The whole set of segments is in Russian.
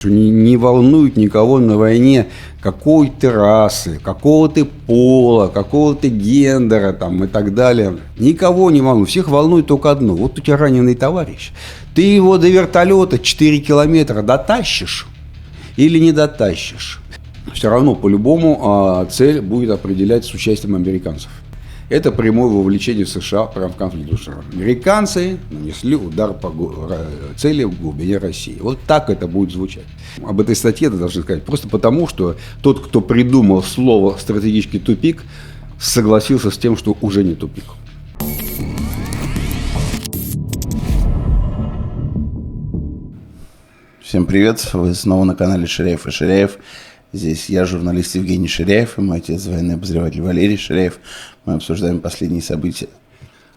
Не волнует никого на войне, какой ты расы, какого ты пола, какого ты гендера там, и так далее. Никого не волнует. Всех волнует только одно. Вот у тебя раненый товарищ. Ты его до вертолета 4 километра дотащишь или не дотащишь. Все равно по-любому цель будет определять с участием американцев. Это прямое вовлечение США прямо в конфликт. Американцы нанесли удар по цели в глубине России. Вот так это будет звучать. Об этой статье я должен сказать просто потому, что тот, кто придумал слово «стратегический тупик», согласился с тем, что уже не тупик. Всем привет, вы снова на канале Ширяев и Ширяев. Здесь я, журналист Евгений Ширяев, и мой отец, военный обозреватель Валерий Ширяев. Мы обсуждаем последние события.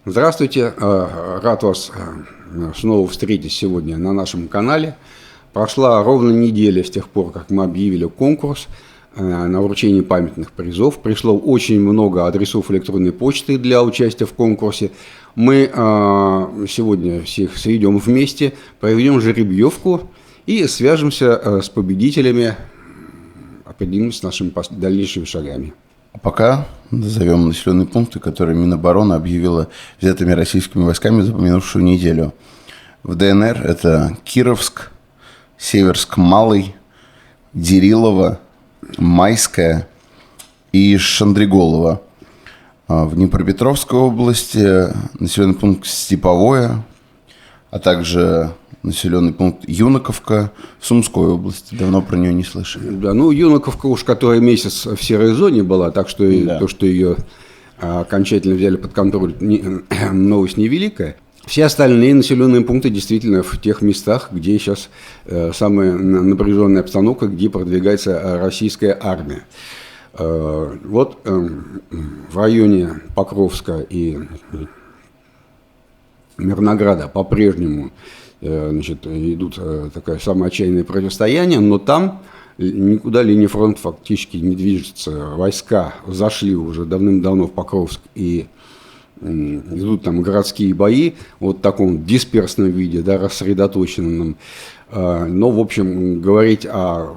Здравствуйте, рад вас снова встретить сегодня на нашем канале. Прошла ровно неделя с тех пор, как мы объявили конкурс на вручение памятных призов. Пришло очень много адресов электронной почты для участия в конкурсе. Мы сегодня всех сведем вместе, проведем жеребьевку и свяжемся с победителями, определимся с нашими дальнейшими шагами. А пока назовем населенные пункты, которые Минобороны объявила взятыми российскими войсками за минувшую неделю. В ДНР это Кировск, Северск-Малый, Дерилово, Майская и Шандриголово. В Днепропетровской области населенный пункт Степовое, а также населенный пункт Юнаковка в Сумской области. Давно про нее не слышали. Да, Юнаковка уж которая месяц в серой зоне была, так что да. То, что ее окончательно взяли под контроль, новость невеликая. Все остальные населенные пункты действительно в тех местах, где сейчас самая напряженная обстановка, где продвигается российская армия. Вот в районе Покровска и Мирнограда по-прежнему идут такое самое отчаянное противостояние, но там никуда линия фронта фактически не движется. Войска зашли уже давным-давно в Покровск и идут там городские бои вот в таком дисперсном виде, да, рассредоточенном. Но, в общем, говорить о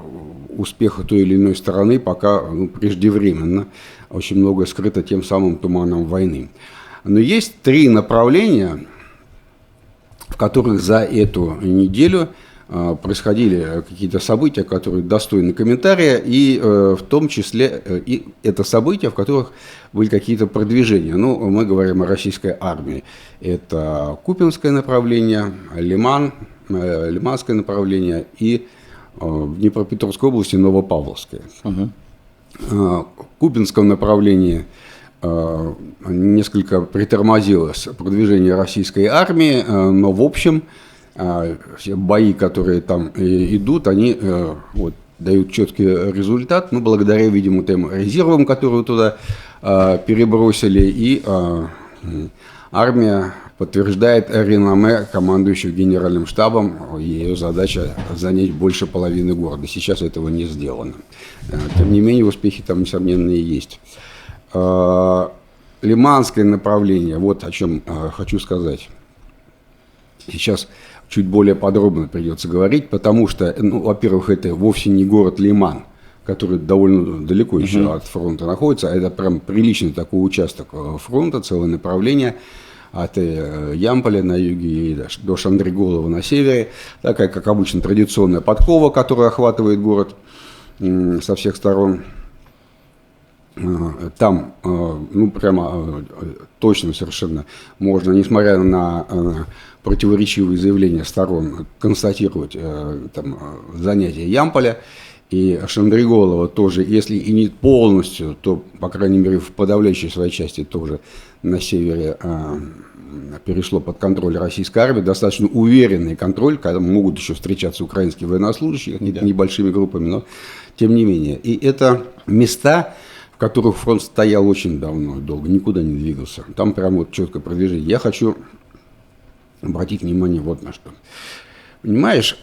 успехах той или иной стороны пока преждевременно. Очень многое скрыто тем самым туманом войны. Но есть три направления, в которых за эту неделю происходили какие-то события, которые достойны комментария, и в том числе и это события, в которых были какие-то продвижения. Мы говорим о российской армии. Это Купянское направление, Лиманское направление и в Днепропетровской области Новопавловское. В Купянском направлении несколько притормозилось продвижение российской армии, но в общем все бои, которые там идут, они дают четкий результат, благодаря, видимо, тем резервам, которые туда перебросили, и армия подтверждает реноме командующего генеральным штабом, ее задача занять больше половины города. Сейчас этого не сделано. Тем не менее, успехи там, несомненно, и есть. Лиманское направление, вот о чем хочу сказать. Сейчас чуть более подробно придется говорить, потому что, во-первых, это вовсе не город Лиман, который довольно далеко еще от фронта находится, а это прям приличный такой участок фронта, целое направление от Ямполя на юге и до Шандриголова на севере. Такая, как обычно, традиционная подкова, которая охватывает город со всех сторон. Там, прямо точно совершенно можно, несмотря на противоречивые заявления сторон, констатировать там занятие Ямполя и Шандриголова тоже, если и не полностью, то, по крайней мере, в подавляющей своей части тоже на севере перешло под контроль российской армии, достаточно уверенный контроль, когда могут еще встречаться украинские военнослужащие небольшими группами, но тем не менее. И это места, в которых фронт стоял очень давно, долго, никуда не двигался. Там прямо четкое продвижение. Я хочу обратить внимание вот на что. Понимаешь,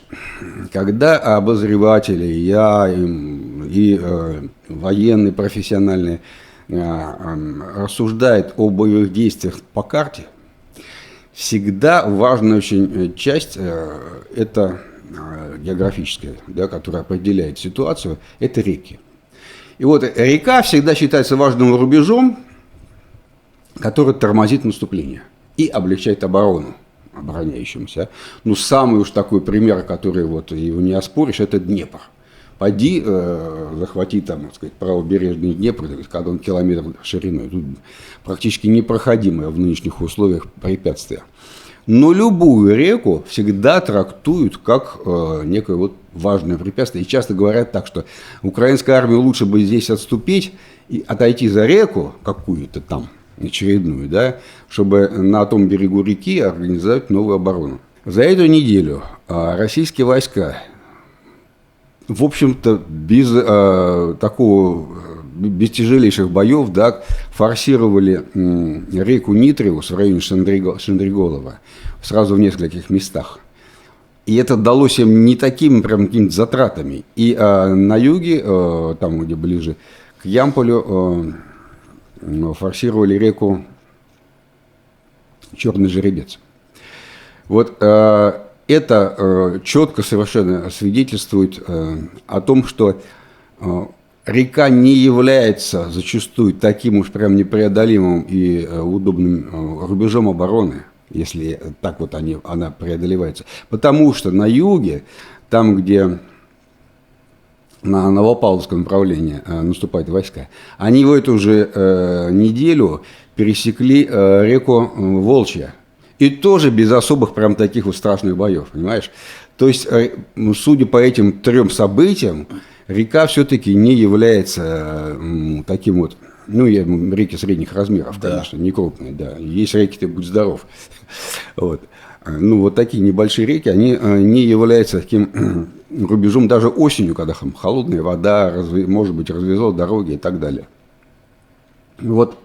когда обозреватели, я и военные, профессиональные рассуждают о боевых действиях по карте, всегда важная очень часть – это географическое, да, которое определяет ситуацию, это реки. И вот река всегда считается важным рубежом, который тормозит наступление и облегчает оборону обороняющимся. Ну, самый уж такой пример, который вот его не оспоришь, это Днепр. Пойди, захвати там, так сказать, правобережный Днепр, когда он километр шириной. Тут практически непроходимое в нынешних условиях препятствие. Но любую реку всегда трактуют как некое вот важное препятствие. И часто говорят так, что украинской армии лучше бы здесь отступить и отойти за реку какую-то там, очередную, да, чтобы на том берегу реки организовать новую оборону. За эту неделю российские войска, в общем-то, без без тяжелейших боев, да, форсировали реку Нитриус в районе Шандриголова сразу в нескольких местах. И это далось им не такими прям какими-то затратами. И на юге, там, где ближе к Ямполю, форсировали реку Черный Жеребец. Вот это четко совершенно свидетельствует о том, что река не является зачастую таким уж прям непреодолимым и удобным рубежом обороны, если так вот она преодолевается. Потому что на юге, там, где на Новопавловском направлении наступают войска, они в эту же неделю пересекли реку Волчья. И тоже без особых прям таких вот страшных боев, понимаешь? То есть, судя по этим трем событиям, река все-таки не является таким вот, ну, реки средних размеров, конечно, не крупные, да. Есть реки, ты будь здоров. Вот. Ну, вот такие небольшие реки, они не являются таким рубежом даже осенью, когда холодная вода, может быть, развезла дороги и так далее. Вот,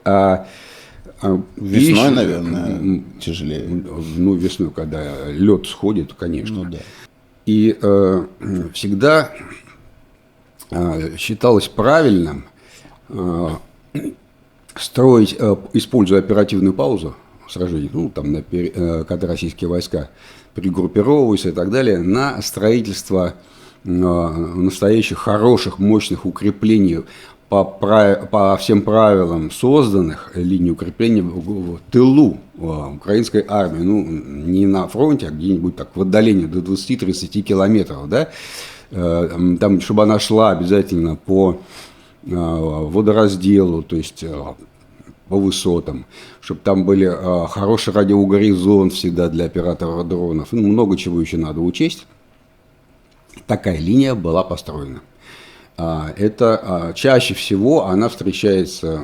весной, наверное, тяжелее. Ну, весной, когда лед сходит, конечно. Ну, да. И всегда считалось правильным строить, используя оперативную паузу сражений, ну, там, когда российские войска перегруппировываются и так далее, на строительство настоящих хороших, мощных укреплений по всем правилам созданных линий укрепления в тылу украинской армии, ну, не на фронте, а где-нибудь так в отдалении до 20-30 километров, да, там, чтобы она шла обязательно по водоразделу, то есть по высотам, чтобы там были хороший радиогоризонт всегда для операторов дронов, ну, много чего еще надо учесть. Такая линия была построена. Это чаще всего она встречается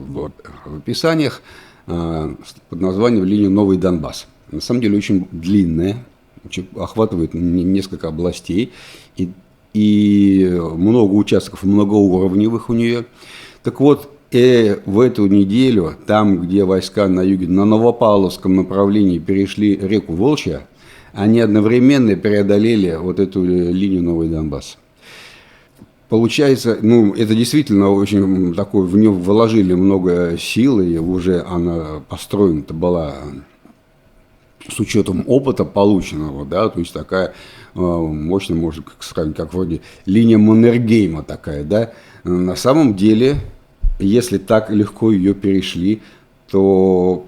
в описаниях под названием «Линия Новый Донбасс». На самом деле очень длинная, охватывает несколько областей и много участков, многоуровневых у нее. Так вот, в эту неделю, там, где войска на юге, на Новопавловском направлении перешли реку Волчья, они одновременно преодолели вот эту линию Новый Донбасс. Получается, ну, это действительно очень такое, в нее вложили много сил, и уже она построена-то была с учетом опыта полученного, да, то есть такая мощная, можно сказать, как вроде линия Маннергейма такая, да. На самом деле, если так легко ее перешли, то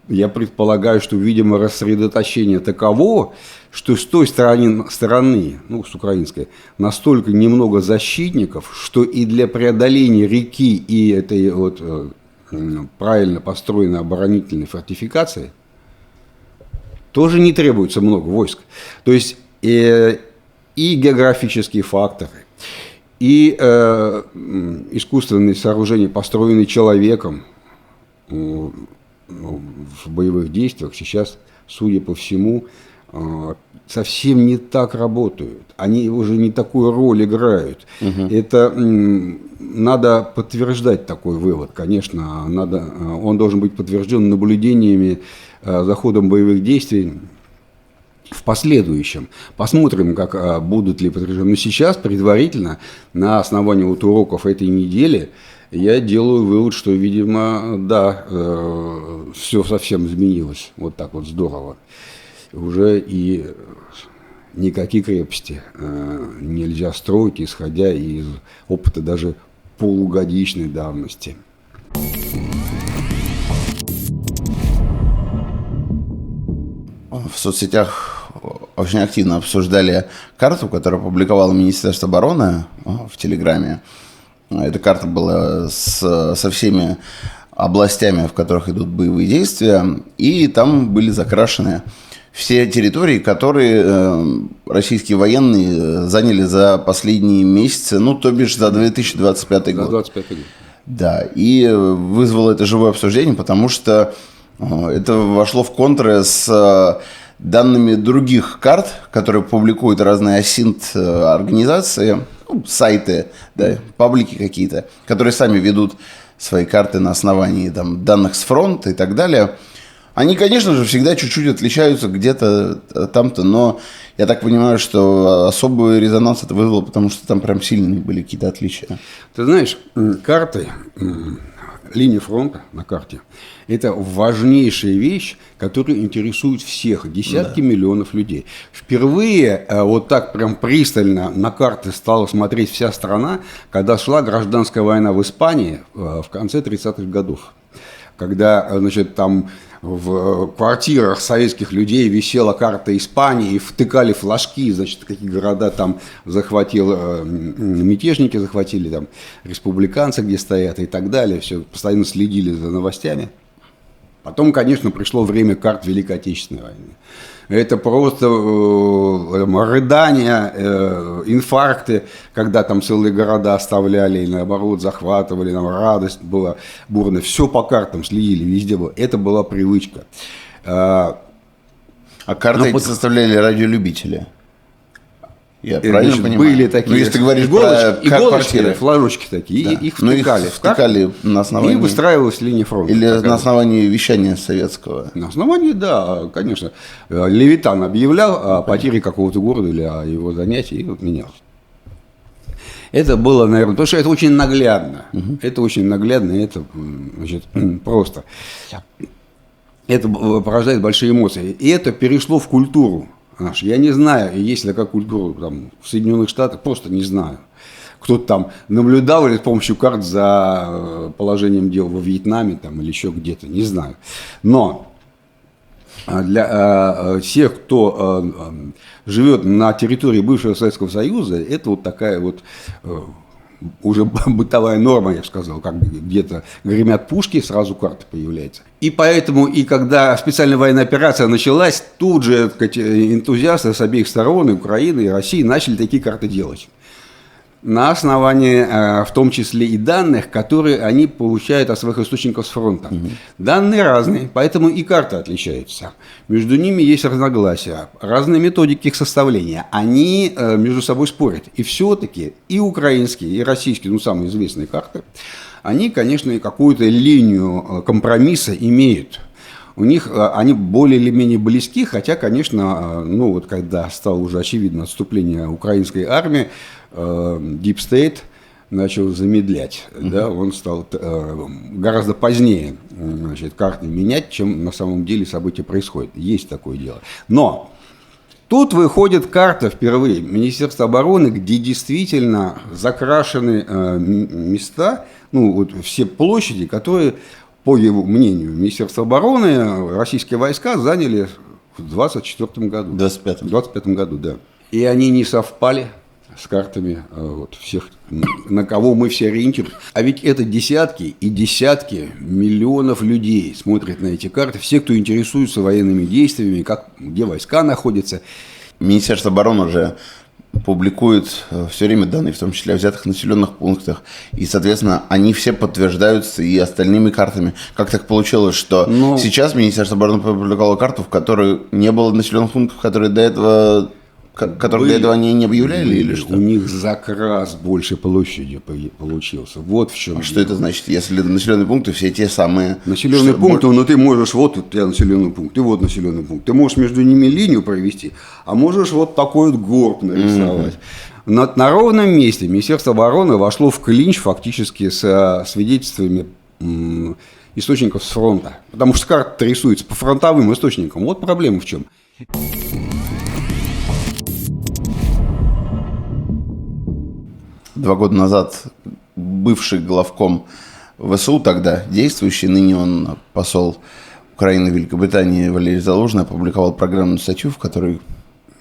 я предполагаю, что, видимо, рассредоточение таково, что с той стороны, ну, с украинской, настолько немного защитников, что и для преодоления реки и этой вот правильно построенной оборонительной фортификации тоже не требуется много войск. То есть и географические факторы, и искусственные сооружения, построенные человеком в боевых действиях, сейчас, судя по всему, совсем не так работают. Они уже не такую роль играют. Это надо подтверждать такой вывод, конечно. Он должен быть подтвержден наблюдениями за ходом боевых действий в последующем. Посмотрим, как будут ли подтверждены. Но сейчас, предварительно, на основании вот уроков этой недели, я делаю вывод, что, видимо, да, все совсем изменилось. Вот так вот здорово. Уже и никакие крепости нельзя строить, исходя из опыта даже полугодичной давности. В соцсетях очень активно обсуждали карту, которую опубликовало Министерство обороны в Телеграме. Эта карта была со всеми областями, в которых идут боевые действия, и там были закрашены все территории, которые российские военные заняли за последние месяцы, ну, то бишь за 2025 год. За 2025 год. Да, и вызвало это живое обсуждение, потому что это вошло в контры с данными других карт, которые публикуют разные асинт-организации, ну, сайты, да, паблики какие-то, которые сами ведут свои карты на основании там, данных с фронта и так далее. Они, конечно же, всегда чуть-чуть отличаются где-то там-то, но я так понимаю, что особый резонанс это вызвало, потому что там прям сильные были какие-то отличия. Ты знаешь, карты, линия фронта на карте – это важнейшая вещь, которая интересует всех, десятки миллионов людей. Впервые вот так прям пристально на карты стала смотреть вся страна, когда шла гражданская война в Испании в конце 30-х годов. Когда, значит, там в квартирах советских людей висела карта Испании, и втыкали флажки, значит, какие города там захватил, мятежники захватили, там, республиканцы где стоят и так далее. Все, постоянно следили за новостями. Потом, конечно, пришло время карт Великой Отечественной войны. Это просто рыдания, инфаркты, когда там целые города оставляли, или наоборот захватывали, нам радость была бурная. Все по картам следили, везде было. Это была привычка. А карты эти составляли радиолюбители. Я правильно понимаю? Были такие, ну, если ты говоришь иголочки, флажочки такие, да. их втыкали на основании... И выстраивалась линия фронта. Или на основании вещания советского? На основании, да, конечно. Левитан объявлял о потере какого-то города или о его занятии, и вот менялось. Это было, наверное, потому что это очень наглядно. Это очень наглядно, это, значит, просто. Это порождает большие эмоции. И это перешло в культуру. Я не знаю, есть ли такая культура там, в Соединенных Штатах, просто не знаю. Кто-то там наблюдал или с помощью карт за положением дел во Вьетнаме там, или еще где-то, не знаю. Но для тех, кто живет на территории бывшего Советского Союза, это вот такая вот уже бытовая норма, я бы сказал, как где-то гремят пушки, сразу карта появляется. И поэтому, и когда специальная военная операция началась, тут же, так сказать, энтузиасты с обеих сторон, и Украины, и России, начали такие карты делать. На основании, в том числе и данных, которые они получают от своих источников с фронта. Данные разные, поэтому и карты отличаются. Между ними есть разногласия, разные методики их составления. Они между собой спорят. И все-таки и украинские, и российские, ну, самые известные карты, они, конечно, какую-то линию компромисса имеют. У них они более или менее близки, хотя, конечно, ну вот когда стало уже очевидно отступление украинской армии, Deep State начал замедлять, да, он стал гораздо позднее, значит, карты менять, чем на самом деле события происходят. Есть такое дело. Но тут выходит карта впервые Министерства обороны, где действительно закрашены места, ну вот все площади, которые, по его мнению, Министерства обороны, российские войска заняли в 24 году. 25 году, да. И они не совпали с картами вот, всех, на кого мы все ориентируем. А ведь это десятки и десятки миллионов людей смотрят на эти карты. Все, кто интересуется военными действиями, где войска находятся. Министерство обороны уже публикует все время данные, в том числе о взятых населенных пунктах. И, соответственно, они все подтверждаются и остальными картами. Как так получилось, что сейчас Министерство обороны опубликовало карту, в которой не было населенных пунктов, которые до этого... Которые до этого они не объявляли или что? У них закрас больше площади получился. Вот в чем. А что это значит? Если населенные пункты все те самые. Населенные пункты, но ты можешь, вот у тебя населенный пункт, и вот населенный пункт. Ты можешь между ними линию провести, а можешь вот такой вот горб нарисовать. На ровном месте Министерство обороны вошло в клинч фактически с свидетельствами источников с фронта. Потому что карта рисуется по фронтовым источникам. Вот проблема в чем. 2 года назад бывший главком ВСУ тогда, действующий, ныне он посол Украины в Великобритании Валерий Залужный, опубликовал программную статью, в которой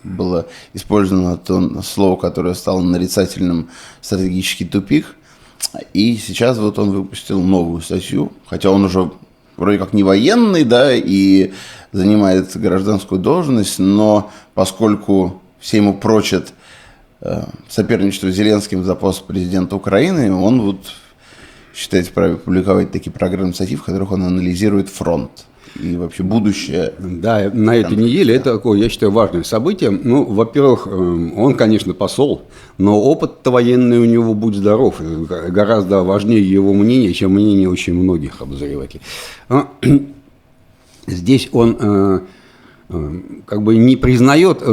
было использовано то слово, которое стало нарицательным «стратегический тупик». И сейчас вот он выпустил новую статью, хотя он уже вроде как не военный, да, и занимает гражданскую должность, но поскольку все ему прочат соперничество с Зеленским за пост президента Украины, он вот считает вправе публиковать такие программные статьи, в которых он анализирует фронт и вообще будущее. Да, на этой неделе это такое, я считаю, важное событие. Ну, во-первых, он, конечно, посол, но опыт-то военный у него, будь здоров, гораздо важнее его мнение, чем мнение очень многих обозревателей. Здесь он как бы не признает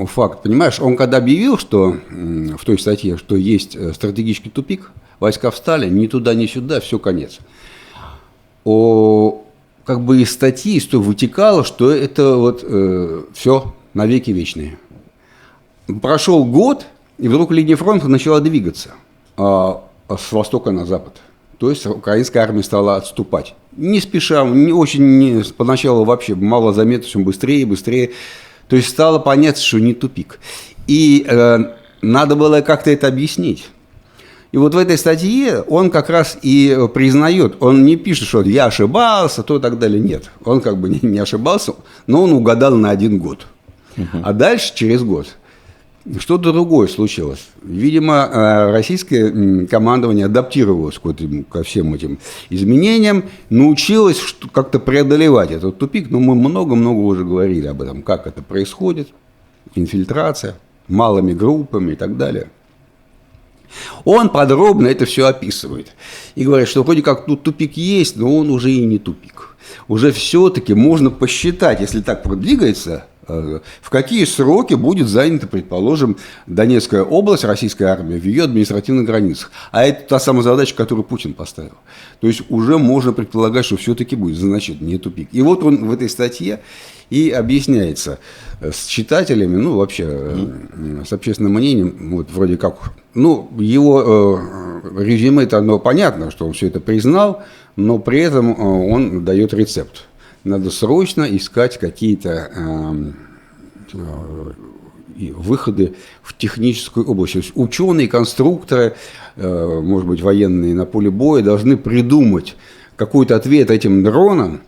факт, понимаешь, он когда объявил, что в той статье, что есть стратегический тупик, войска встали, ни туда, ни сюда, все, конец. Как бы из статьи, из того вытекало, что это вот все навеки вечные. Прошел год, и вдруг линия фронта начала двигаться с востока на запад. То есть украинская армия стала отступать. Не спеша, поначалу вообще мало заметно, все быстрее и быстрее. То есть стало понятно, что не тупик. И надо было как-то это объяснить. И вот в этой статье он как раз и признает, он не пишет, что я ошибался, то и так далее. Нет, он как бы не ошибался, но он угадал на 1 год. А дальше, через год, что-то другое случилось. Видимо, российское командование адаптировалось ко всем этим изменениям, научилось как-то преодолевать этот тупик. Но мы много-много уже говорили об этом, как это происходит, инфильтрация, малыми группами и так далее. Он подробно это все описывает и говорит, что вроде как тут тупик есть, но он уже и не тупик. Уже все-таки можно посчитать, если так продвигается, в какие сроки будет занята, предположим, Донецкая область, российская армия в ее административных границах. А это та самая задача, которую Путин поставил. То есть уже можно предполагать, что все-таки будет значительный тупик. И вот он в этой статье и объясняется с читателями, ну, вообще, с общественным мнением, вот вроде как, ну, его резюме-то, оно понятно, что он все это признал, но при этом он дает рецепт. Надо срочно искать какие-то выходы в техническую область. То есть ученые, конструкторы, может быть, военные на поле боя должны придумать какой-то ответ этим дронам.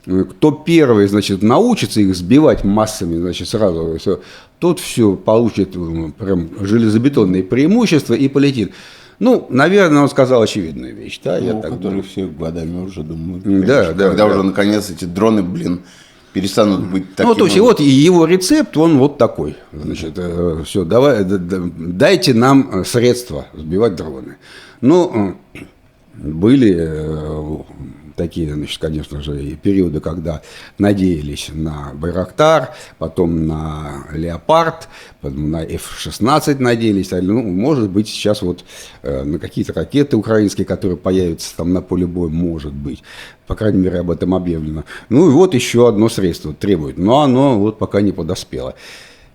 Кто первый, значит, научится их сбивать массами, значит, сразу, тот все получит прям железобетонные преимущества и полетит. Ну, наверное, он сказал очевидную вещь, да, я так которые все годами уже думают. Да, когда уже, наконец, эти дроны, перестанут быть такими. Ну, то есть, вот его рецепт, он вот такой. Значит, все, дайте нам средства сбивать дроны. Ну, были такие, значит, конечно же, и периоды, когда надеялись на Байрактар, потом на Леопард, потом на F-16 надеялись. Ну, может быть, сейчас вот на какие-то ракеты украинские, которые появятся там на поле боя, может быть. По крайней мере, об этом объявлено. Ну, и вот еще одно средство требует. Но оно вот пока не подоспело.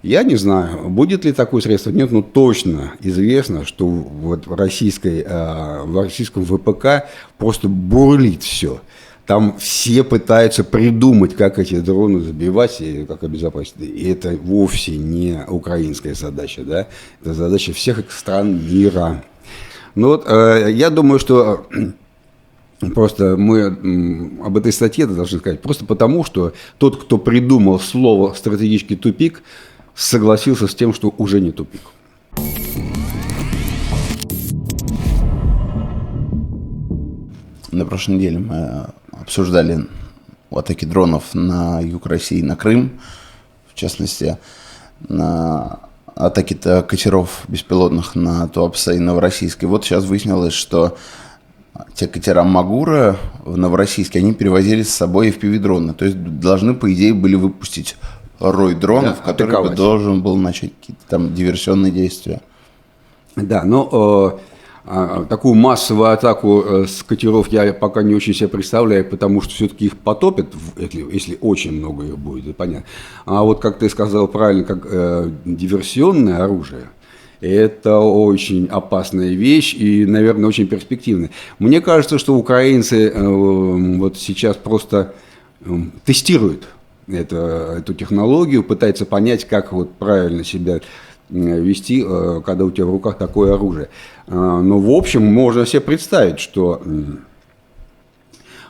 Я не знаю, будет ли такое средство, нет, но точно известно, что вот в российском ВПК просто бурлит все. Там все пытаются придумать, как эти дроны забивать и как обезопасить. И это вовсе не украинская задача, да? Это задача всех стран мира. Ну вот, я думаю, что просто мы об этой статье должны сказать, просто потому, что тот, кто придумал слово «стратегический тупик», согласился с тем, что уже не тупик. На прошлой неделе мы обсуждали атаки дронов на юг России, на Крым, в частности, на атаки катеров беспилотных на Туапсе и Новороссийске. Вот сейчас выяснилось, что те катера Магура в Новороссийске, они перевозили с собой FPV-дроны, то есть должны, по идее, были выпустить рой дронов, да, который бы должен был начать какие-то там диверсионные действия. Да, но такую массовую атаку с катеров я пока не очень себе представляю, потому что все-таки их потопят, если очень много их будет, это понятно. А вот, как ты сказал правильно, как диверсионное оружие, Это очень опасная вещь и, наверное, очень перспективная. Мне кажется, что украинцы вот сейчас просто тестируют эту технологию, пытаются понять, как вот правильно себя вести, когда у тебя в руках такое оружие. Но, в общем, можно себе представить, что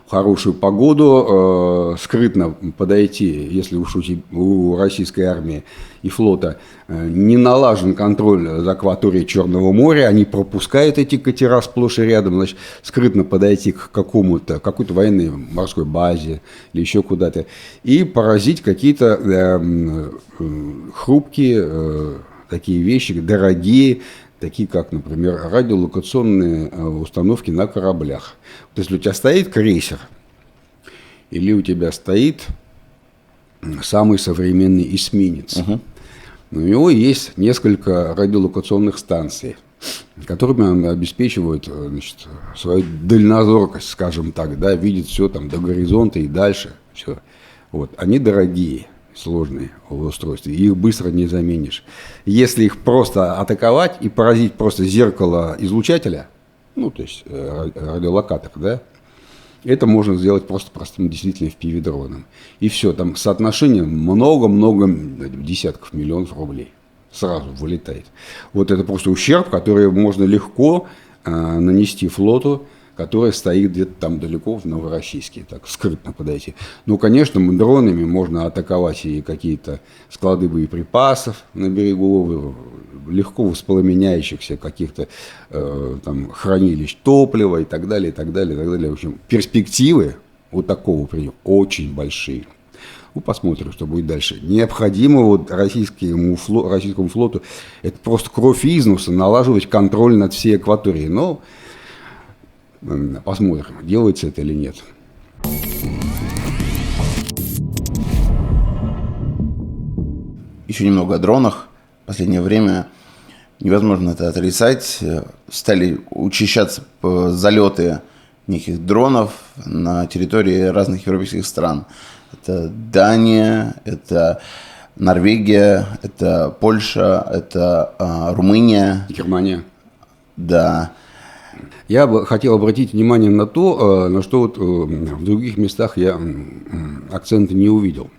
в хорошую погоду скрытно подойти, если уж у российской армии и флота не налажен контроль за акваторией Черного моря, они пропускают эти катера сплошь и рядом, значит, скрытно подойти к какой-то военной морской базе или еще куда-то, и поразить какие-то хрупкие такие вещи, дорогие, такие как, например, радиолокационные установки на кораблях. То есть, если у тебя стоит крейсер, или у тебя стоит самый современный эсминец, у него есть несколько радиолокационных станций, которыми обеспечивают, значит, свою дальнозоркость, скажем так, да, видят все там до горизонта и дальше. Все. Вот. Они дорогие, сложные устройства, и их быстро не заменишь. Если их просто атаковать и поразить просто зеркало излучателя, ну, то есть радиолокатор, да, это можно сделать просто простым действительно FPV-дроном. И все, там соотношение много-много десятков миллионов рублей сразу вылетает. Вот это просто ущерб, который можно легко нанести флоту, который стоит где-то там далеко в Новороссийске, так скрытно подойти. Ну, конечно, дронами можно атаковать и какие-то склады боеприпасов на берегу, легко воспламеняющихся каких-то там хранилищ топлива и так далее, и так далее, и так далее. В общем, перспективы вот такого приема очень большие. Ну, посмотрим, что будет дальше. Необходимо вот российскому флоту, это просто кровь из носа, налаживать контроль над всей акваторией. Но посмотрим, делается это или нет. Еще немного о дронах. В последнее время невозможно это отрицать. Стали учащаться залеты неких дронов на территории разных европейских стран. Это Дания, это Норвегия, это Польша, это Румыния. Германия. Да. Я бы хотел обратить внимание на то, на что вот в других местах я акцента не увидел.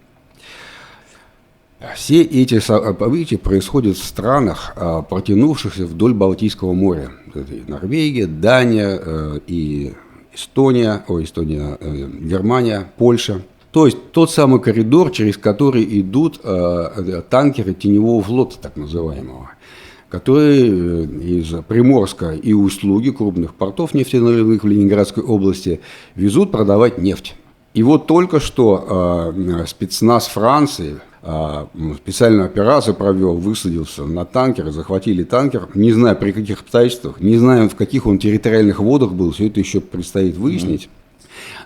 Все эти события происходят в странах, протянувшихся вдоль Балтийского моря. Это и Норвегия, Дания, и Германия, Польша. То есть тот самый коридор, через который идут танкеры теневого флота, так называемого, которые из Приморска и Усть-Луги, крупных портов нефтяных в Ленинградской области, везут продавать нефть. И вот только что спецназ Франции специальную операцию провел, высадился на танкер, захватили танкер, не знаю при каких обстоятельствах, не знаю в каких он территориальных водах был, все это еще предстоит выяснить.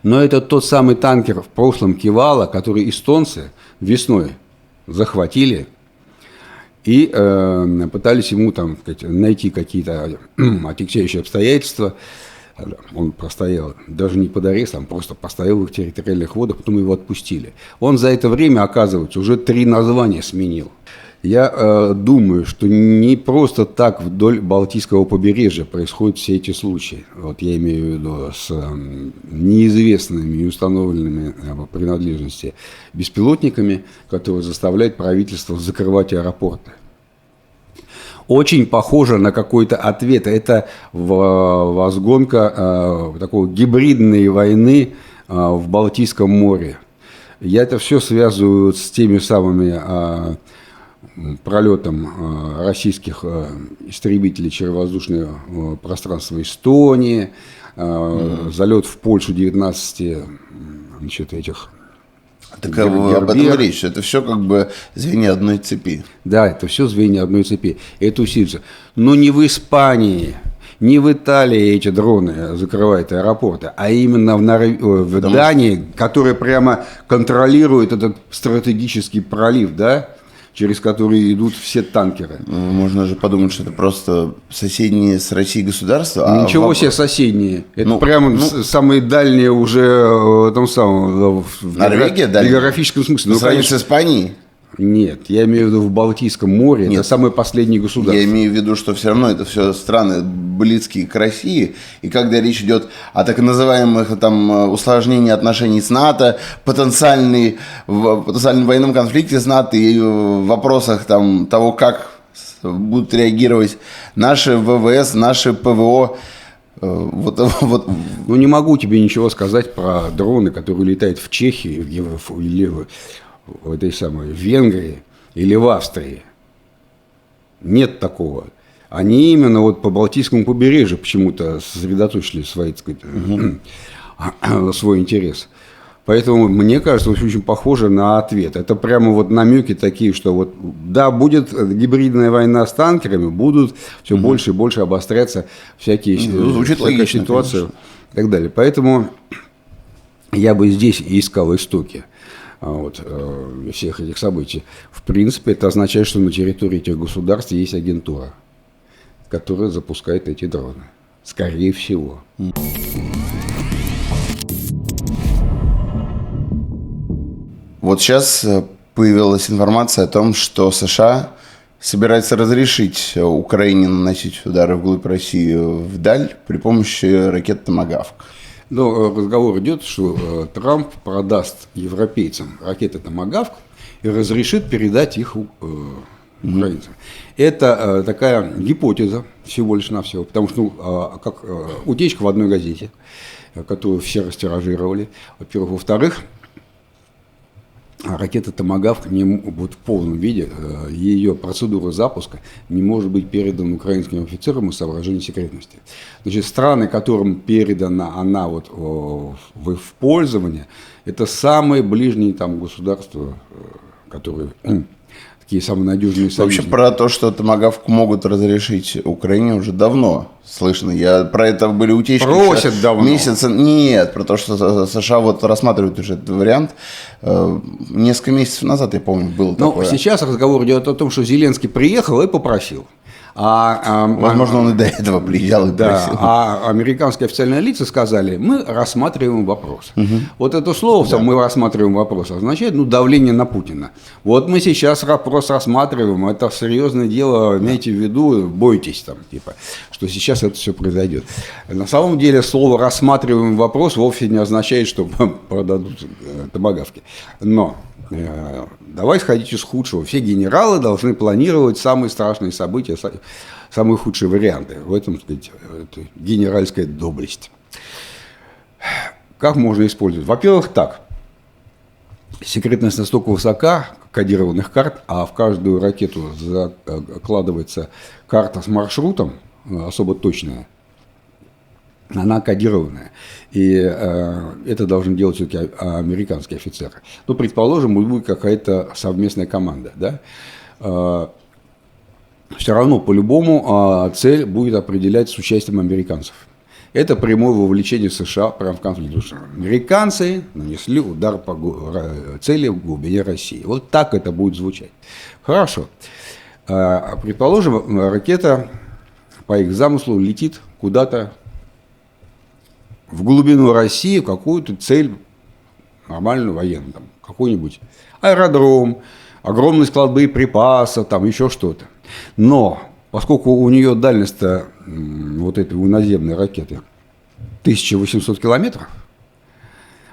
Но это тот самый танкер в прошлом Кивала, который эстонцы весной захватили и пытались ему там найти какие-то отягчающие обстоятельства. Он простоял, даже не под арестом, просто постоял в их территориальных водах, потом его отпустили. Он за это время, оказывается, уже 3 названия сменил. Я думаю, что не просто так вдоль Балтийского побережья происходят все эти случаи. Вот я имею в виду с неизвестными и установленными принадлежностями беспилотниками, которые заставляют правительство закрывать аэропорты. Очень похоже на какой-то ответ. Это возгонка такой гибридной войны в Балтийском море. Я это все связываю с теми самыми пролетом российских истребителей черновоздушного пространства Эстонии, залет в Польшу 19 этих. Так об этом речь, это все как бы звенья одной цепи. Да, это все звенья одной цепи. Это усилится. Но не в Испании, не в Италии эти дроны закрывают аэропорты, а именно в Дании, которая прямо контролирует этот стратегический пролив, да, через который идут все танкеры. Можно же подумать, что это просто соседние с Россией государства. Ничего себе соседние. Это самые дальние уже в Норвегия, географическом смысле. Ну, конечно, с Испанией. Нет, я имею в виду в Балтийском море, Нет. это самое последнее государство. Я имею в виду, что все равно это все страны близкие к России, и когда речь идет о так называемых там усложнении отношений с НАТО, потенциальном военном конфликте с НАТО и в вопросах там, того, как будут реагировать наши ВВС, наши ПВО, вот. Ну, не могу тебе ничего сказать про дроны, которые летают в Чехии, или в этой самой Венгрии, или в Австрии. Нет такого. Они именно вот по Балтийскому побережью почему-то сосредоточили свои, так сказать, свой интерес. Поэтому, мне кажется, очень похоже на ответ. Это прямо вот намеки такие, что вот, да, будет гибридная война с танкерами, будут все больше и больше обостряться всякие ситуации и так далее. Поэтому я бы здесь искал истоки всех этих событий. В принципе, это означает, что на территории этих государств есть агентура, которая запускает эти дроны. Скорее всего. Вот сейчас появилась информация о том, что США собирается разрешить Украине наносить удары вглубь России вдаль при помощи ракет «Томагавк». Но разговор идет, что Трамп продаст европейцам ракеты «Томагавк» и разрешит передать их украинцам. Это такая гипотеза всего лишь навсего, потому что как утечка в одной газете, которую все растиражировали, во-первых. Во-вторых, ракета «Томагавк» вот в полном виде, ее процедура запуска не может быть передана украинским офицерам из соображений секретности. Значит, страны, которым передана она вот в пользование, это самые ближние там государства, которые такие самые надежные союзники. Вообще про то, что «Томагавк» могут разрешить Украине, уже давно слышно. Про это были утечки. Просят давно. Месяца. Нет, про то, что США вот рассматривают уже этот вариант. Несколько месяцев назад, я помню, было такое. Но сейчас разговор идет о том, что Зеленский приехал и попросил. Возможно, он и до этого приезжал и просил. А американские официальные лица сказали, мы рассматриваем вопрос. Вот это слово, мы рассматриваем вопрос, означает давление на Путина. Вот мы сейчас вопрос рассматриваем, это серьезное дело, имейте в виду, бойтесь там, что сейчас это все произойдет. На самом деле слово «рассматриваем вопрос» вовсе не означает, что продадут томагавки. Но давай сходить из худшего. Все генералы должны планировать самые страшные события, самые худшие варианты. В этом, так сказать, это генеральская доблесть. Как можно использовать? Во-первых, так. Секретность настолько высока кодированных карт, а в каждую ракету закладывается карта с маршрутом, особо точная. Она кодированная. И это должны делать все-таки американские офицеры. Ну, предположим, будет какая-то совместная команда. Да? Все равно, по-любому, цель будет определять с участием американцев. Это прямое вовлечение США прямо в конфликт. Потому что американцы нанесли удар по цели в глубине России. Вот так это будет звучать. Хорошо. Предположим, ракета по их замыслу летит куда-то в глубину России, какую-то цель нормальную военную, там, какой-нибудь аэродром, огромный склад боеприпасов, там еще что-то. Но поскольку у нее дальность-то вот этой наземной ракеты 1800 километров,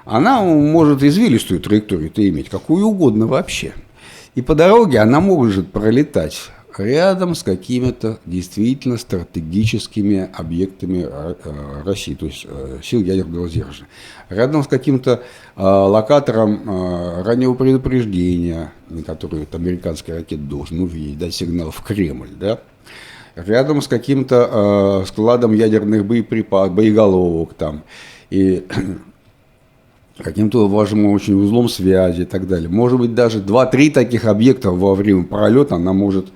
она может извилистую траекторию-то иметь, какую угодно вообще. И по дороге она может пролетать рядом с какими-то действительно стратегическими объектами России, то есть сил ядерного сдерживания. Рядом с каким-то локатором раннего предупреждения, на который американский ракет должен увидеть, дать сигнал в Кремль, да? Рядом с каким-то складом ядерных боеприпасов, боеголовок там, и каким-то важным очень узлом связи и так далее. Может быть, даже 2-3 таких объекта во время пролета она может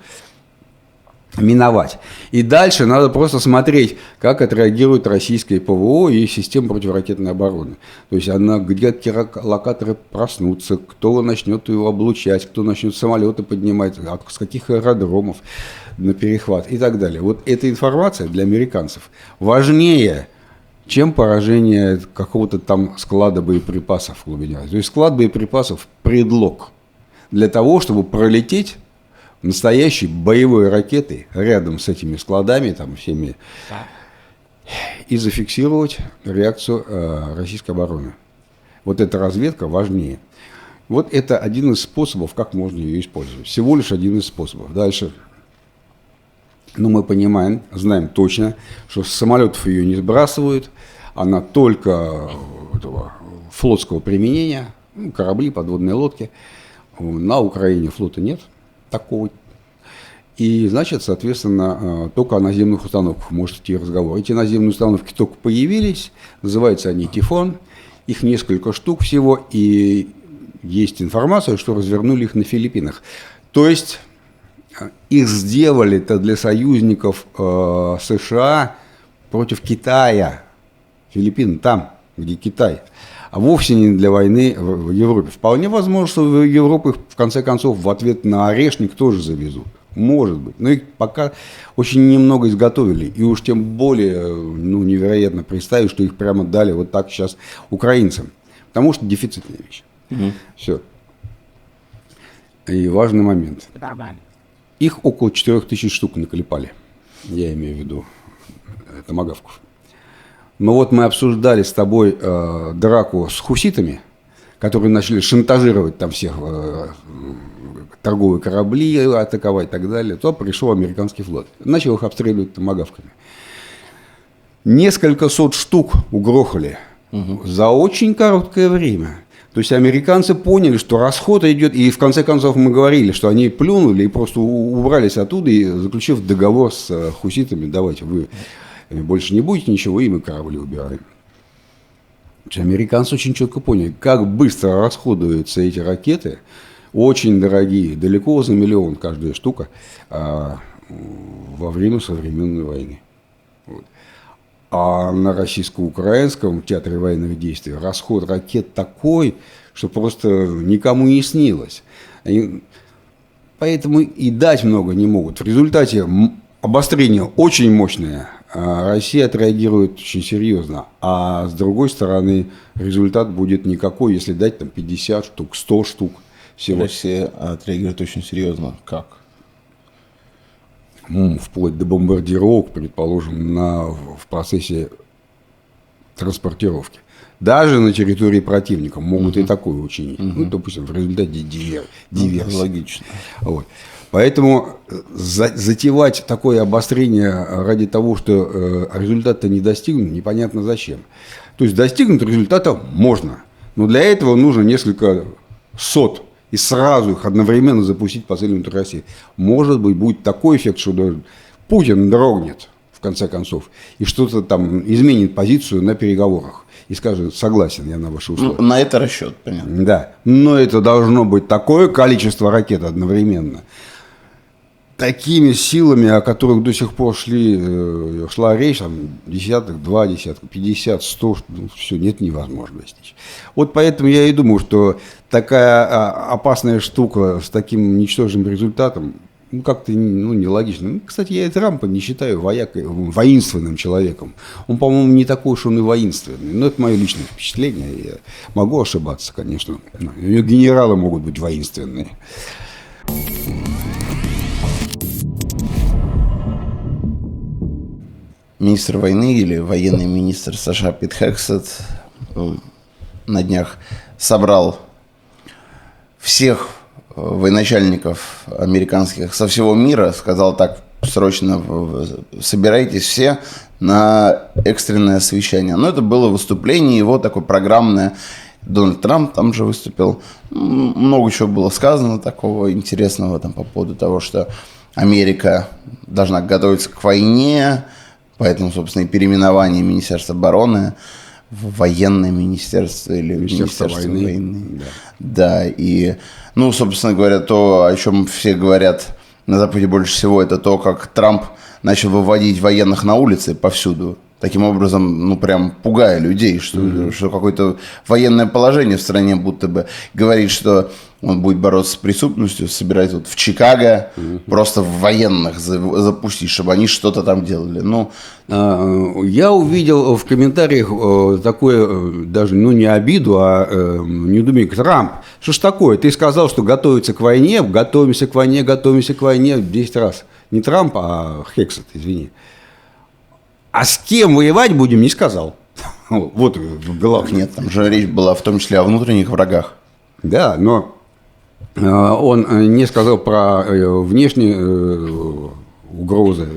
миновать. И дальше надо просто смотреть, как отреагирует российское ПВО и система противоракетной обороны. То есть где локаторы проснутся, кто начнет его облучать, кто начнет самолеты поднимать, с каких аэродромов на перехват и так далее. Вот эта информация для американцев важнее, чем поражение какого-то там склада боеприпасов в глубине. То есть склад боеприпасов – предлог. для того, чтобы пролететь настоящей боевой ракетой рядом с этими складами, там всеми, и зафиксировать реакцию российской обороны. Вот эта разведка важнее. Вот это один из способов, как можно ее использовать. Всего лишь один из способов. Дальше. Но мы понимаем, знаем точно, что с самолетов ее не сбрасывают, она только этого флотского применения, корабли, подводные лодки. На Украине флота нет такого. И, значит, соответственно, только о наземных установках может идти разговор. Эти наземные установки только появились, называются они «Тифон», их несколько штук всего, и есть информация, что развернули их на Филиппинах. То есть их сделали-то для союзников США против Китая. Филиппины там, где Китай. А вовсе не для войны в Европе. Вполне возможно, что в Европу их, в конце концов, в ответ на орешник тоже завезут. Может быть. Но их пока очень немного изготовили. И уж тем более невероятно представить, что их прямо дали вот так сейчас украинцам. Потому что дефицитная вещь. Все. И важный момент. Их около 4000 штук наклепали. Я имею в виду томагавков. Но вот мы обсуждали с тобой драку с хуситами, которые начали шантажировать там всех торговые корабли, атаковать и так далее. То пришел американский флот. Начал их обстреливать томагавками. Несколько сот штук угрохали за очень короткое время. То есть американцы поняли, что расход идет, и в конце концов мы говорили, что они плюнули и просто убрались оттуда, и заключив договор с хуситами, давайте вы больше не будете ничего, и мы корабли убираем. Американцы очень четко поняли, как быстро расходуются эти ракеты, очень дорогие, далеко за миллион каждая штука, во время современной войны. Вот. А на российско-украинском театре военных действий расход ракет такой, что просто никому не снилось. Поэтому и дать много не могут. В результате обострение очень мощное, а Россия отреагирует очень серьезно. А с другой стороны, результат будет никакой, если дать там 50 штук, 100 штук всего. Россия отреагирует очень серьезно. Как? Вплоть до бомбардировок, предположим, в процессе транспортировки. Даже на территории противника могут и такое учинить. Допустим, в результате диверсии. Логично. Вот. Поэтому затевать такое обострение ради того, что результата не достигнут, непонятно зачем. То есть достигнуть результата можно, но для этого нужно несколько сот и сразу их одновременно запустить по целям России. Может быть, будет такой эффект, что даже Путин дрогнет, в конце концов, и что-то там изменит позицию на переговорах. И скажет, согласен я на ваши условия. На это расчет, понятно. Да, но это должно быть такое количество ракет одновременно, такими силами, о которых до сих пор шла речь, там, десяток, 2 десятка, 50, 100, все, нет, невозможно достичь. Вот поэтому я и думаю, что такая опасная штука с таким ничтожным результатом, как-то нелогично. Кстати, я и Трампа не считаю воинственным человеком. Он, по-моему, не такой уж он и воинственный. Но это мое личное впечатление. Я могу ошибаться, конечно. Генералы могут быть воинственные. Министр войны или военный министр США Пит Хексет на днях собрал всех военачальников американских со всего мира, сказал так: срочно собирайтесь все на экстренное совещание. Но это было выступление его такое программное. Дональд Трамп там же выступил. Много чего было сказано такого интересного там по поводу того, что Америка должна готовиться к войне. Поэтому, собственно, и переименование Министерства обороны в военное министерство или Министерство войны. Да, и, собственно говоря, то, о чем все говорят на Западе больше всего, это то, как Трамп начал выводить военных на улицы повсюду. таким образом, ну, прям пугая людей, что какое-то военное положение в стране будто бы говорит, что он будет бороться с преступностью, собирать вот в Чикаго, просто военных запустить, чтобы они что-то там делали. Ну, я увидел в комментариях такое, даже, ну, не обиду, а недоумение. Трамп, что ж такое? Ты сказал, что готовится к войне, готовимся к войне 10 раз. Не Трамп, а Хексет, извини. А с кем воевать будем, не сказал. Вот главное. нет, там же речь была в том числе о внутренних врагах. Да, но он не сказал про внешние угрозы.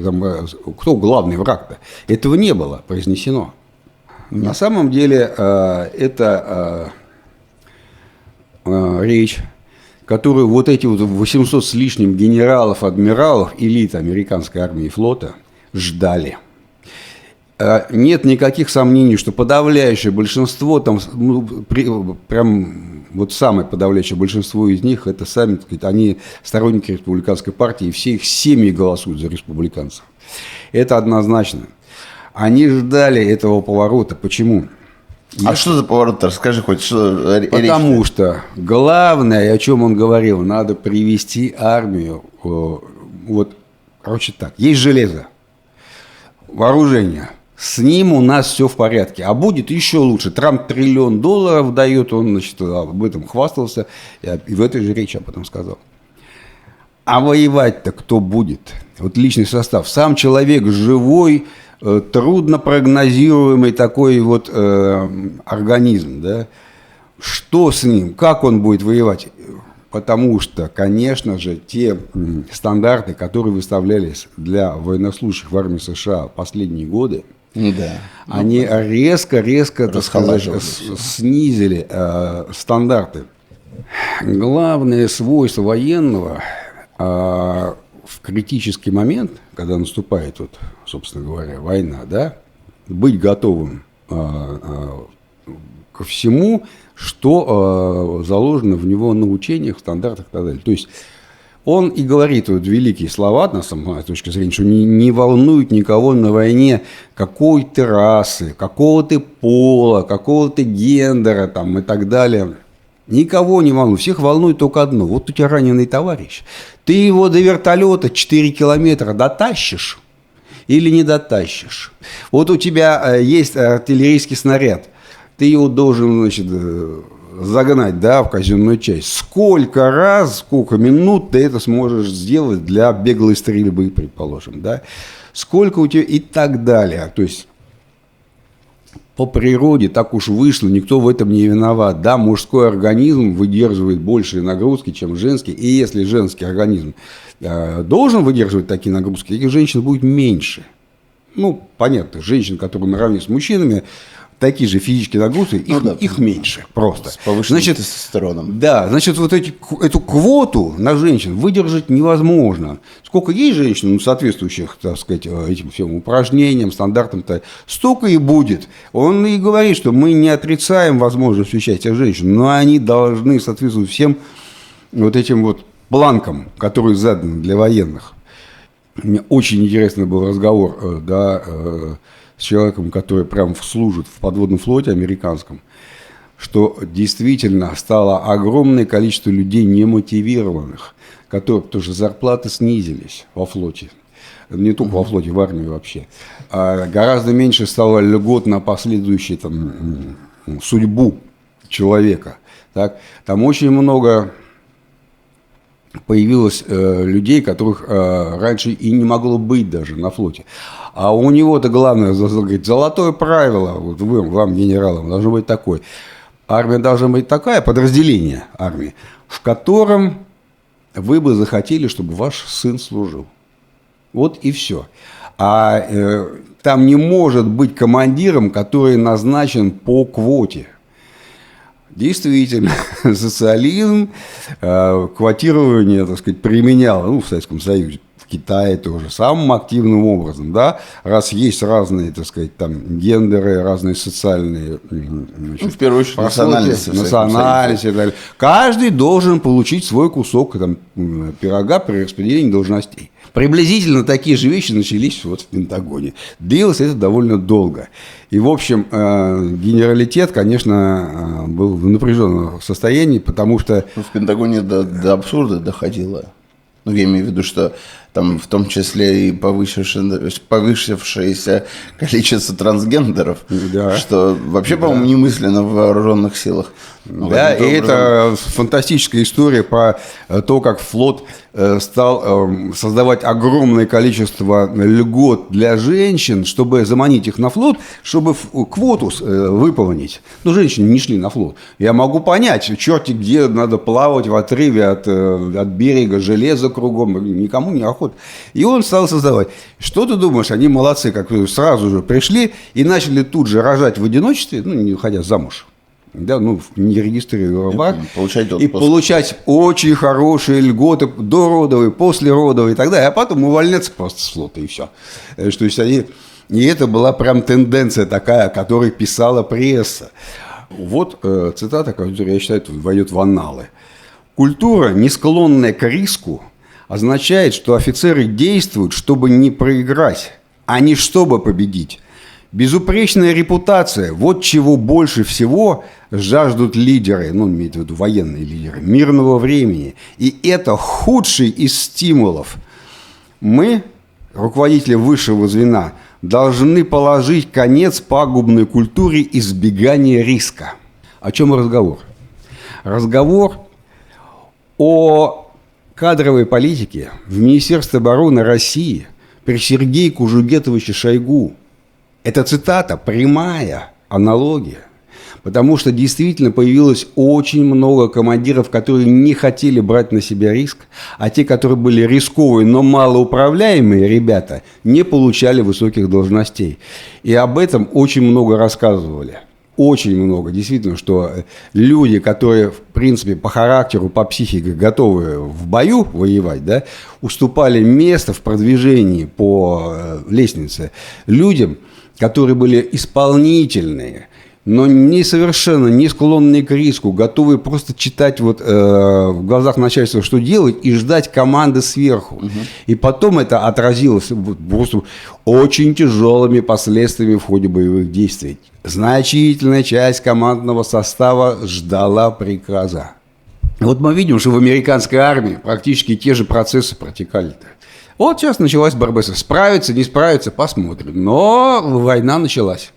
Кто главный враг-то? Этого не было произнесено. Нет. На самом деле это речь, которую вот эти вот 800 с лишним генералов, адмиралов, элиты американской армии и флота ждали. Нет никаких сомнений, что подавляющее большинство, там, ну, прям вот самое подавляющее большинство из них, это сами, так сказать, они сторонники республиканской партии, и все их семьи голосуют за республиканцев. Это однозначно. Они ждали этого поворота. Почему? Что за поворот? Расскажи хоть, что Потому что главное, о чем он говорил, надо привести армию. Вот, короче так, есть железо, вооружение. С ним у нас все в порядке. А будет еще лучше. Трамп $1 триллион дает, он, значит, об этом хвастался. И в этой же речи об этом сказал. А воевать-то кто будет? Вот личный состав. Сам человек живой, трудно прогнозируемый такой вот организм. Да? Что с ним? Как он будет воевать? Потому что, конечно же, те стандарты, которые выставлялись для военнослужащих в армии США последние годы, да. Они резко, так сказать, снизили стандарты. Главное свойство военного в критический момент, когда наступает, вот, собственно говоря, война, да, быть готовым ко всему, что заложено в него на учениях, в стандартах и так далее. То есть он и говорит вот великие слова, на самой точки зрения, что не волнует никого на войне какой ты расы, какого ты пола, какого ты гендера там, и так далее. Никого не волнует. Всех волнует только одно. Вот у тебя раненый товарищ. Ты его до вертолета 4 километра дотащишь или не дотащишь. Вот у тебя есть артиллерийский снаряд. Ты его должен, значит, загнать, да, в казенную часть. Сколько раз, сколько минут ты это сможешь сделать для беглой стрельбы, предположим, да? Сколько у тебя и так далее. То есть по природе так уж вышло, никто в этом не виноват. Да, мужской организм выдерживает большие нагрузки, чем женский. И если женский организм должен выдерживать такие нагрузки, таких женщин будет меньше. Ну, понятно, женщин, которые наравне с мужчинами, такие же физические нагрузки, их меньше просто. С повышенным тестостероном. Да, значит, вот эту квоту на женщин выдержать невозможно. Сколько есть женщин, соответствующих, так сказать, этим всем упражнениям, стандартам-то, столько и будет. Он и говорит, что мы не отрицаем возможность участия женщин, но они должны соответствовать всем вот этим вот планкам, которые заданы для военных. У меня очень интересный был разговор, да, с человеком, который прям служит в подводном флоте американском, что действительно стало огромное количество людей немотивированных, потому что зарплаты снизились во флоте. Не только во флоте, в армии вообще. А гораздо меньше стало льгот на последующую там, судьбу человека. Так? Там очень много появилось людей, которых раньше и не могло быть даже на флоте. А у него-то главное, говорит, золотое правило, вот вам, генералам, должно быть такое. Армия должна быть такая, подразделение армии, в котором вы бы захотели, чтобы ваш сын служил. Вот и все. А там не может быть командиром, который назначен по квоте. Действительно, социализм квотирование, так сказать, применял, в Советском Союзе, Китае тоже самым активным образом, да, раз есть разные, так сказать, там, гендеры, разные социальные, значит, в первую очередь, национальности и так далее. Каждый должен получить свой кусок там, пирога при распределении должностей. Приблизительно такие же вещи начались вот в Пентагоне. Длилось это довольно долго. И, в общем, генералитет, конечно, был в напряженном состоянии, потому что... В Пентагоне до абсурда доходило. Ну, я имею в виду, что там в том числе и повысившееся количество трансгендеров, да. Что вообще, по-моему, немысленно в вооруженных силах. Да, и это фантастическая история про то, как флот стал создавать огромное количество льгот для женщин, чтобы заманить их на флот, чтобы квоту выполнить. Но женщины не шли на флот. Я могу понять, черти где надо плавать в отрыве от берега, железа кругом, никому не охота. И он стал создавать. Что ты думаешь, они молодцы, как сразу же пришли и начали тут же рожать в одиночестве, ну, не выходя замуж. Да, ну, не регистрируя брак, и получать очень хорошие льготы дородовые, послеродовые и так далее, а потом увольняться просто с флота и все. То есть они... И это была прям тенденция такая, о которой писала пресса. Вот цитата, которая, я считаю, войдет в анналы. «Культура, не склонная к риску, означает, что офицеры действуют, чтобы не проиграть, а не чтобы победить. Безупречная репутация – вот чего больше всего жаждут лидеры, ну, имеется в виду военные лидеры, мирного времени. И это худший из стимулов. Мы, руководители высшего звена, должны положить конец пагубной культуре избегания риска». О чем разговор? Разговор о кадровой политике в Министерстве обороны России при Сергее Кужугетовиче Шойгу. Это цитата, прямая аналогия, потому что действительно появилось очень много командиров, которые не хотели брать на себя риск, а те, которые были рисковые, но малоуправляемые ребята, не получали высоких должностей. И об этом очень много рассказывали. Очень много, действительно, что люди, которые, в принципе, по характеру, по психике готовы в бою воевать, да, уступали место в продвижении по лестнице людям, которые были исполнительные, но не совершенно не склонные к риску, готовые просто читать вот, в глазах начальства, что делать, и ждать команды сверху. Угу. И потом это отразилось просто очень тяжелыми последствиями в ходе боевых действий. Значительная часть командного состава ждала приказа. Вот мы видим, что в американской армии практически те же процессы протекали-то. Вот сейчас началась борьба. Справиться, не справиться, посмотрим. Но война началась.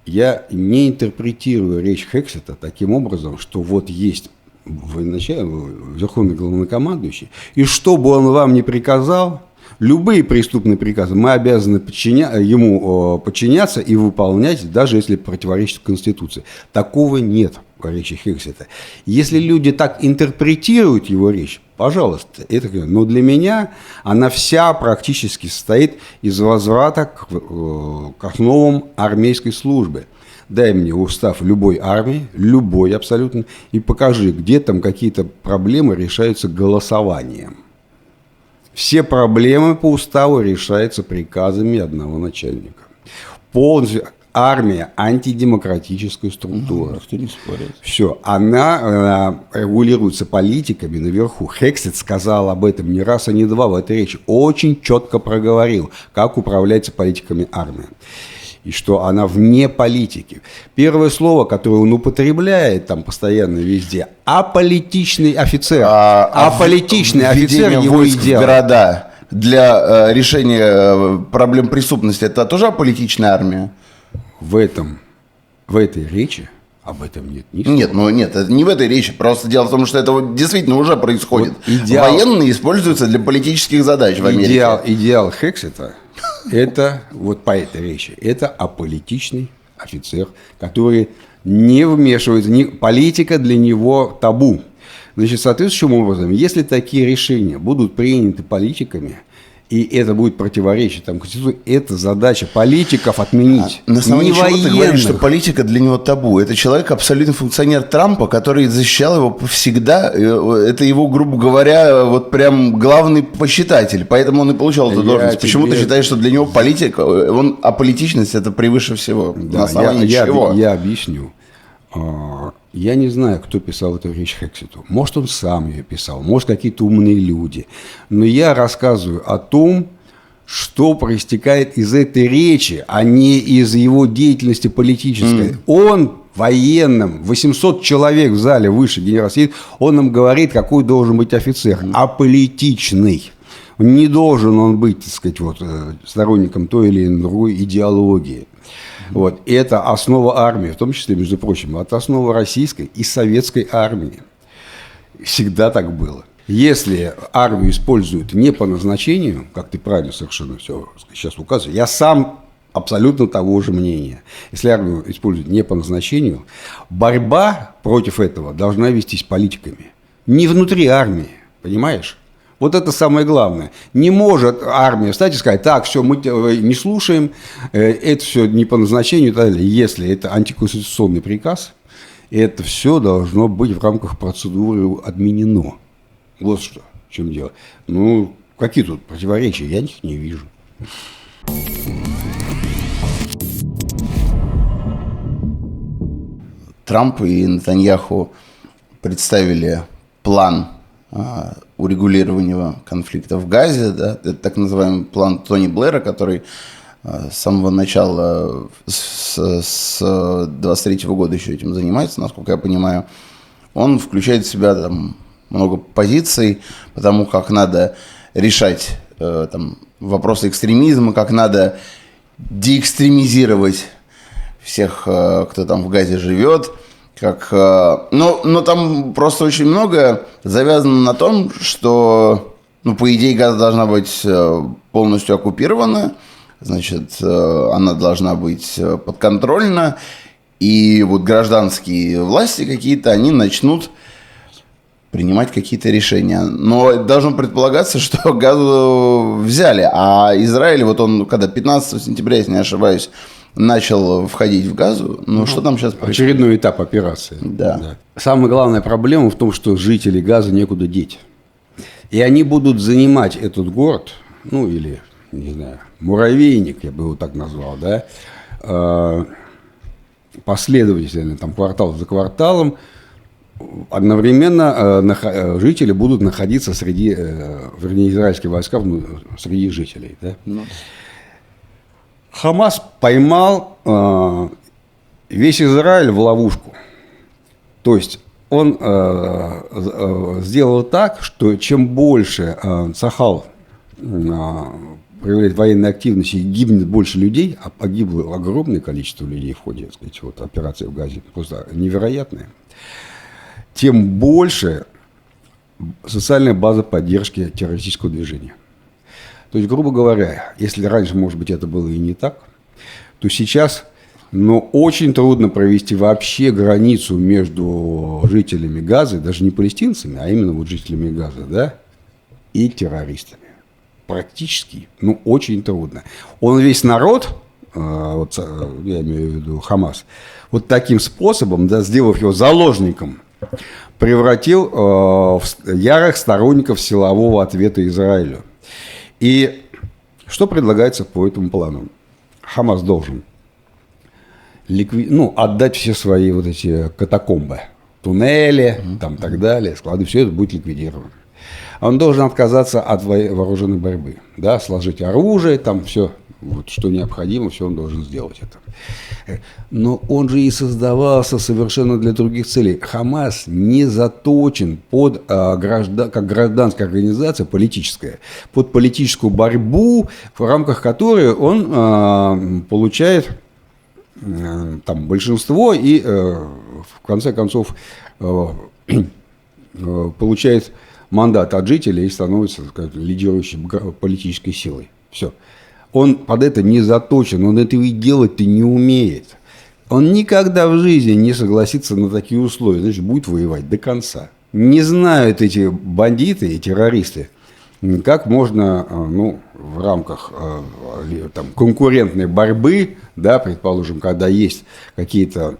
Я не интерпретирую речь Хексета таким образом, что вот есть верховный главнокомандующий, и что бы он вам ни приказал, любые преступные приказы мы обязаны ему подчиняться и выполнять, даже если противоречит Конституции. Такого нет в речи Хексета. Если люди так интерпретируют его речь, пожалуйста, это, но для меня она вся практически состоит из возврата к основам армейской службы. Дай мне устав любой армии, любой абсолютно, и покажи, где там какие-то проблемы решаются голосованием. Все проблемы по уставу решаются приказами одного начальника. Полностью армия антидемократическая структура. Все, она регулируется политиками наверху. Хексет сказал об этом не раз, а не два в этой речи. Очень четко проговорил, как управляется политиками армия. И что она вне политики. Первое слово, которое он употребляет там постоянно везде, аполитичный офицер. Аполитичный офицер его идеал. В города для решения проблем преступности — это тоже аполитичная армия? В этой речи об этом нет ни слова. Нет, это не в этой речи. Просто дело в том, что это вот действительно уже происходит. Вот военные используются для политических задач в Америке. Идеал Хексета – это, вот по этой речи, это аполитичный офицер, который не вмешивается, политика для него табу. Значит, соответствующим образом, если такие решения будут приняты политиками, и это будет противоречить там Конституции, это задача политиков отменить. На основании не чего ты военных. говоришь, что политика для него табу? Это человек, абсолютный функционер Трампа, который защищал его всегда. Это его, грубо говоря, вот прям главный почитатель. Поэтому он и получал эту должность. Почему ты считаешь, что для него политика, аполитичность это превыше всего? Да, на основании чего? Я объясню. Я не знаю, кто писал эту речь Хексету. Может, он сам ее писал, может, какие-то умные люди. Но я рассказываю о том, что проистекает из этой речи, а не из его деятельности политической. Он военным, 800 человек в зале выше генерал сидит, он нам говорит, какой должен быть офицер. Аполитичный. Не должен он быть, так сказать, вот, сторонником той или другой идеологии. Вот. И это основа армии, в том числе, между прочим, это основа российской и советской армии. Всегда так было. Если армию используют не по назначению, как ты правильно совершенно все сейчас указываешь, я сам абсолютно того же мнения. Если армию используют не по назначению, борьба против этого должна вестись политиками. Не внутри армии, понимаешь? Вот это самое главное. Не может армия встать и сказать, так, все, мы не слушаем, это все не по назначению и так далее. Если это антиконституционный приказ, это все должно быть в рамках процедуры отменено. Вот что, в чем дело. Ну, какие тут противоречия, я их не вижу. Трамп и Нетаньяху представили план урегулирования конфликта в Газе, да, это так называемый план Тони Блэра, который с самого начала, с 23-го года еще этим занимается, насколько я понимаю. Он включает в себя там много позиций, потому как надо решать там вопросы экстремизма, как надо деэкстремизировать всех, кто там в Газе живет. Но там просто очень много завязано на том, что, по идее, Газа должна быть полностью оккупирована, значит, она должна быть подконтрольна, и вот гражданские власти какие-то, они начнут принимать какие-то решения. Но должно предполагаться, что Газу взяли, а Израиль, вот он, когда 15 сентября, если не ошибаюсь, начал входить в Газу. Что там сейчас происходит? Очередной этап операции. Да. Самая главная проблема в том, что жители Газа некуда деть. И они будут занимать этот город, или, не знаю, муравейник, я бы его так назвал, да, последовательно, там, квартал за кварталом, одновременно жители будут находиться среди, израильские войска среди жителей, да. Хамас поймал весь Израиль в ловушку. То есть он сделал так, что чем больше Цахал проявляет военной активности и гибнет больше людей, а погибло огромное количество людей в ходе, так сказать, операции в Газе, просто невероятное, тем больше социальная база поддержки террористического движения. То есть, грубо говоря, если раньше, может быть, это было и не так, то сейчас, очень трудно провести вообще границу между жителями Газы, даже не палестинцами, а именно жителями Газа, да, и террористами. Практически, очень трудно. Он весь народ, я имею в виду Хамас, вот таким способом, да, сделав его заложником, превратил в ярых сторонников силового ответа Израилю. И что предлагается по этому плану? Хамас должен отдать все свои вот эти катакомбы, туннели, там так далее, склады, все это будет ликвидировано. Он должен отказаться от вооруженной борьбы, да, сложить оружие, там все, что необходимо, все он должен сделать это. Но он же и создавался совершенно для других целей. Хамас не заточен как гражданская организация политическая, под политическую борьбу, в рамках которой он получает там большинство и в конце концов получает мандат от жителей и становится, так сказать, лидирующей политической силой. Все. Он под это не заточен, он этого и делать-то не умеет. Он никогда в жизни не согласится на такие условия, значит, будет воевать до конца. Не знают эти бандиты и террористы, как можно, ну, в рамках там, конкурентной борьбы, да, предположим, когда есть какие-то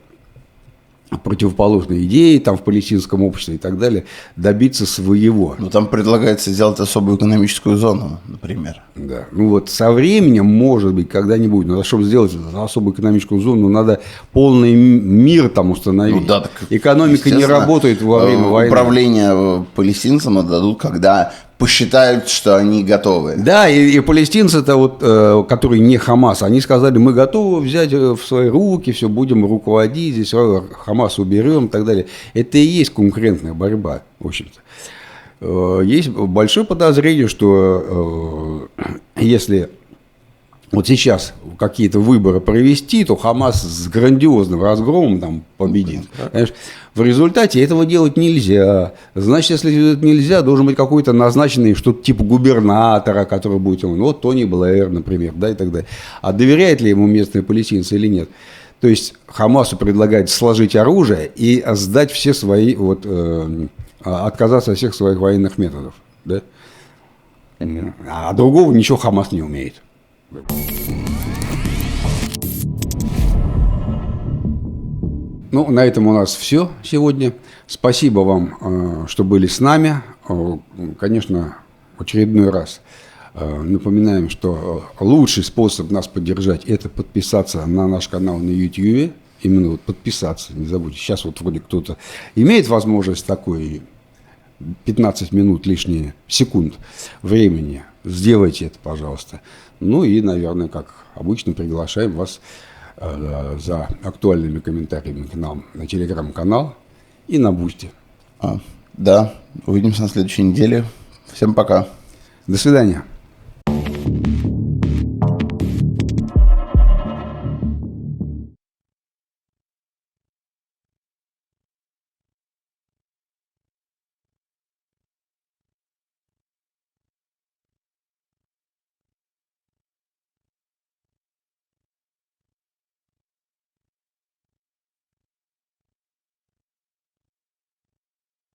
противоположные идеи там в палестинском обществе и так далее, добиться своего. Ну, там предлагается сделать особую экономическую зону, например. Да. Ну вот со временем, может быть, когда-нибудь, но чтобы сделать особую экономическую зону, надо полный мир там установить. Ну, да, так, экономика не работает во время войны. Управление палестинцам отдадут, когда посчитают, что они готовы. Да, и палестинцы-то, вот, которые не Хамас, они сказали, мы готовы взять в свои руки, все, будем руководить, здесь Хамас уберем и так далее. Это и есть конкурентная борьба, в общем-то. Есть большое подозрение, что если вот сейчас какие-то выборы провести, то Хамас с грандиозным разгромом там победит. Понимаешь? В результате этого делать нельзя. Значит, если это нельзя, должен быть какой-то назначенный что-то типа губернатора, который будет, вот Тони Блэр, например, да, и так далее. А доверяет ли ему местные палестинцы или нет? То есть Хамасу предлагают сложить оружие и сдать все свои, вот, отказаться от всех своих военных методов. Да? А другого ничего Хамас не умеет. Ну, на этом у нас все сегодня. Спасибо вам, что были с нами. Конечно, в очередной раз напоминаем, что лучший способ нас поддержать – это подписаться на наш канал на YouTube. Именно вот подписаться, не забудьте. Сейчас вот вроде кто-то имеет возможность такой 15 минут лишние секунд времени. Сделайте это, пожалуйста. Ну и, наверное, как обычно, приглашаем вас за актуальными комментариями к нам на телеграм-канал и на Бусти. Да, увидимся на следующей неделе. Всем пока. До свидания.